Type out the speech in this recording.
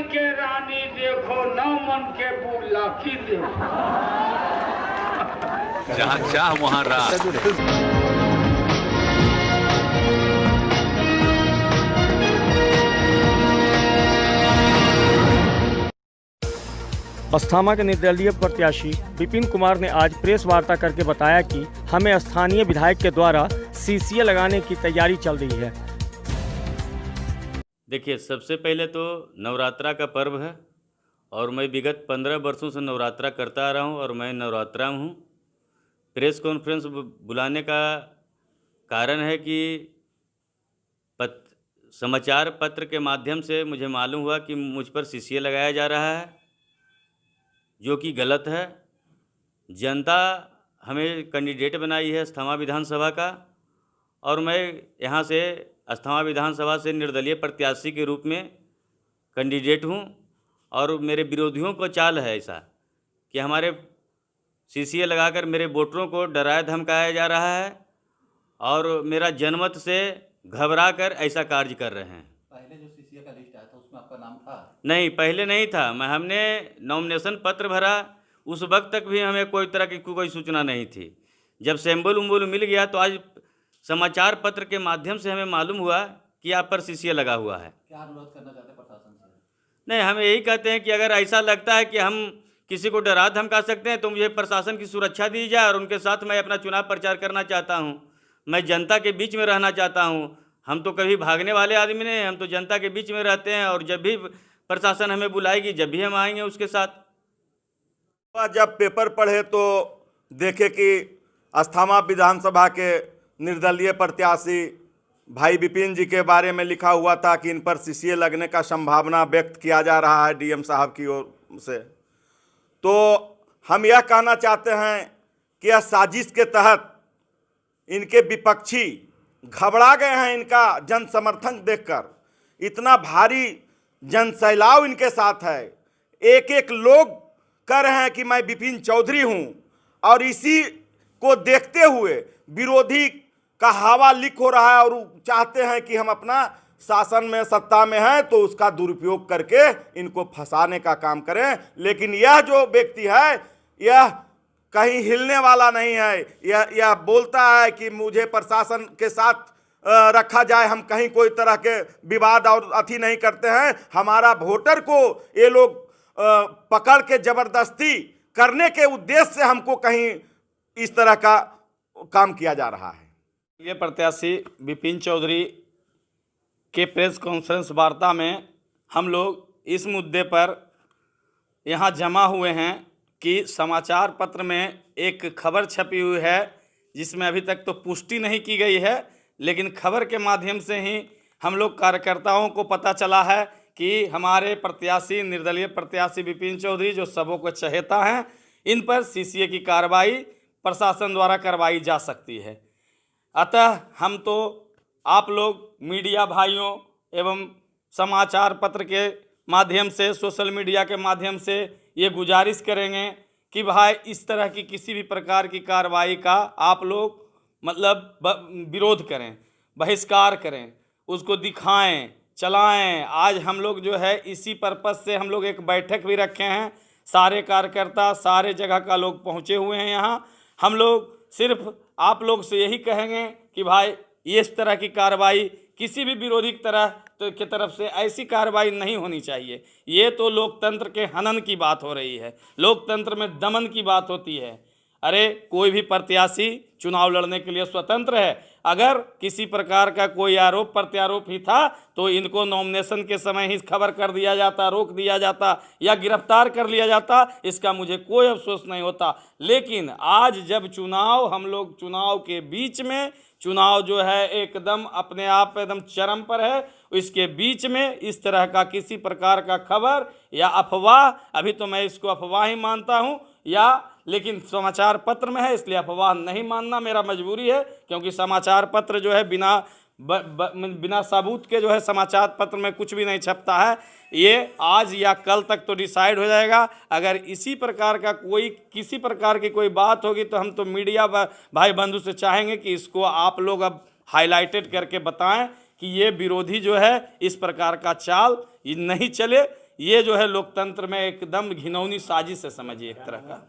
के रानी देखो, न मन के बुलाकी देखो। जहाँ चाह वहाँ राह। अस्थामा के निर्दलीय प्रत्याशी विपिन कुमार ने आज प्रेस वार्ता करके बताया कि हमें स्थानीय विधायक के द्वारा सीसीए लगाने की तैयारी चल रही है। देखिए, सबसे पहले तो नवरात्रा का पर्व है और मैं विगत 15 वर्षों से नवरात्रा करता आ रहा हूँ और मैं नवरात्रा हूँ। प्रेस कॉन्फ्रेंस बुलाने का कारण है कि समाचार पत्र के माध्यम से मुझे मालूम हुआ कि मुझ पर सीसीए लगाया जा रहा है, जो कि गलत है। जनता हमें कैंडिडेट बनाई है अस्थामा विधानसभा का और मैं यहाँ से अस्थामा विधानसभा से निर्दलीय प्रत्याशी के रूप में कैंडिडेट हूँ। और मेरे विरोधियों को चाल है ऐसा कि हमारे सीसीए लगाकर मेरे वोटरों को डराया धमकाया जा रहा है और मेरा जनमत से घबरा कर ऐसा कार्य कर रहे हैं। पहले जो सीसीए का लिस्ट आया था उसमें आपका नाम था? नहीं, पहले नहीं था। हमने नॉमिनेशन पत्र भरा, उस वक्त तक भी हमें कोई तरह की कोई सूचना नहीं थी। जब सैंबल उम्बुल मिल गया तो आज समाचार पत्र के माध्यम से हमें मालूम हुआ कि आप पर सीसीए लगा हुआ है। क्या अनुरोध करना चाहते हैं प्रशासन से? नहीं, हम यही कहते हैं कि अगर ऐसा लगता है कि हम किसी को डरा धमका सकते हैं तो मुझे प्रशासन की सुरक्षा दी जाए और उनके साथ मैं अपना चुनाव प्रचार करना चाहता हूँ। मैं जनता के बीच में रहना चाहता हूँ। हम तो कभी भागने वाले आदमी नहीं, हम तो जनता के बीच में रहते हैं और जब भी प्रशासन हमें बुलाएगी जब भी हम आएंगे उसके साथ। जब पेपर पढ़े तो देखे कि अस्थामा विधानसभा के निर्दलीय प्रत्याशी भाई विपिन जी के बारे में लिखा हुआ था कि इन पर सीसीए लगने का संभावना व्यक्त किया जा रहा है डीएम साहब की ओर से। तो हम यह कहना चाहते हैं कि यह साजिश के तहत इनके विपक्षी घबरा गए हैं। इनका जन समर्थन देखकर इतना भारी जन सैलाव इनके साथ है। एक एक लोग कह रहे हैं कि मैं विपिन चौधरी हूं और इसी को देखते हुए विरोधी का हवा लीक हो रहा है और चाहते हैं कि हम अपना शासन में सत्ता में हैं तो उसका दुरुपयोग करके इनको फंसाने का काम करें। लेकिन यह जो व्यक्ति है यह कहीं हिलने वाला नहीं है। यह बोलता है कि मुझे प्रशासन के साथ रखा जाए, हम कहीं कोई तरह के विवाद और अथी नहीं करते हैं। हमारा वोटर को ये लोग पकड़ के जबरदस्ती करने के उद्देश्य से हमको कहीं इस तरह का काम किया जा रहा है। ये प्रत्याशी विपिन चौधरी के प्रेस कॉन्फ्रेंस वार्ता में हम लोग इस मुद्दे पर यहाँ जमा हुए हैं कि समाचार पत्र में एक खबर छपी हुई है जिसमें अभी तक तो पुष्टि नहीं की गई है, लेकिन खबर के माध्यम से ही हम लोग कार्यकर्ताओं को पता चला है कि हमारे प्रत्याशी निर्दलीय प्रत्याशी विपिन चौधरी जो सबों को चहेता हैं, इन पर सीसीए की कार्रवाई प्रशासन द्वारा करवाई जा सकती है। अतः हम तो आप लोग मीडिया भाइयों एवं समाचार पत्र के माध्यम से, सोशल मीडिया के माध्यम से ये गुजारिश करेंगे कि भाई इस तरह की किसी भी प्रकार की कार्रवाई का आप लोग मतलब विरोध करें, बहिष्कार करें, उसको दिखाएं, चलाएं। आज हम लोग जो है इसी पर्पस से हम लोग एक बैठक भी रखे हैं। सारे कार्यकर्ता सारे जगह का लोग पहुँचे हुए हैं यहाँ। हम लोग सिर्फ आप लोग से यही कहेंगे कि भाई ये इस तरह की कार्रवाई किसी भी विरोधी की तरफ से ऐसी कार्रवाई नहीं होनी चाहिए। ये तो लोकतंत्र के हनन की बात हो रही है, लोकतंत्र में दमन की बात होती है। अरे कोई भी प्रत्याशी चुनाव लड़ने के लिए स्वतंत्र है। अगर किसी प्रकार का कोई आरोप प्रत्यारोप ही था तो इनको नॉमिनेशन के समय ही खबर कर दिया जाता, रोक दिया जाता या गिरफ्तार कर लिया जाता, इसका मुझे कोई अफसोस नहीं होता। लेकिन आज जब चुनाव, हम लोग चुनाव के बीच में, चुनाव जो है एकदम अपने आप एकदम चरम पर है, इसके बीच में इस तरह का किसी प्रकार का खबर या अफवाह, अभी तो मैं इसको अफवाह ही मानता हूँ, या लेकिन समाचार पत्र में है इसलिए अफवाह नहीं मानना मेरा मजबूरी है, क्योंकि समाचार पत्र जो है बिना सबूत के जो है समाचार पत्र में कुछ भी नहीं छपता है। ये आज या कल तक तो डिसाइड हो जाएगा। अगर इसी प्रकार का कोई किसी प्रकार की कोई बात होगी तो हम तो मीडिया भाई बंधु से चाहेंगे कि इसको आप लोग अब हाईलाइटेड करके बताएं कि ये विरोधी जो है इस प्रकार का चाल नहीं चले। ये जो है लोकतंत्र में एकदम घिनौनी साजिश है, समझिए एक तरह का।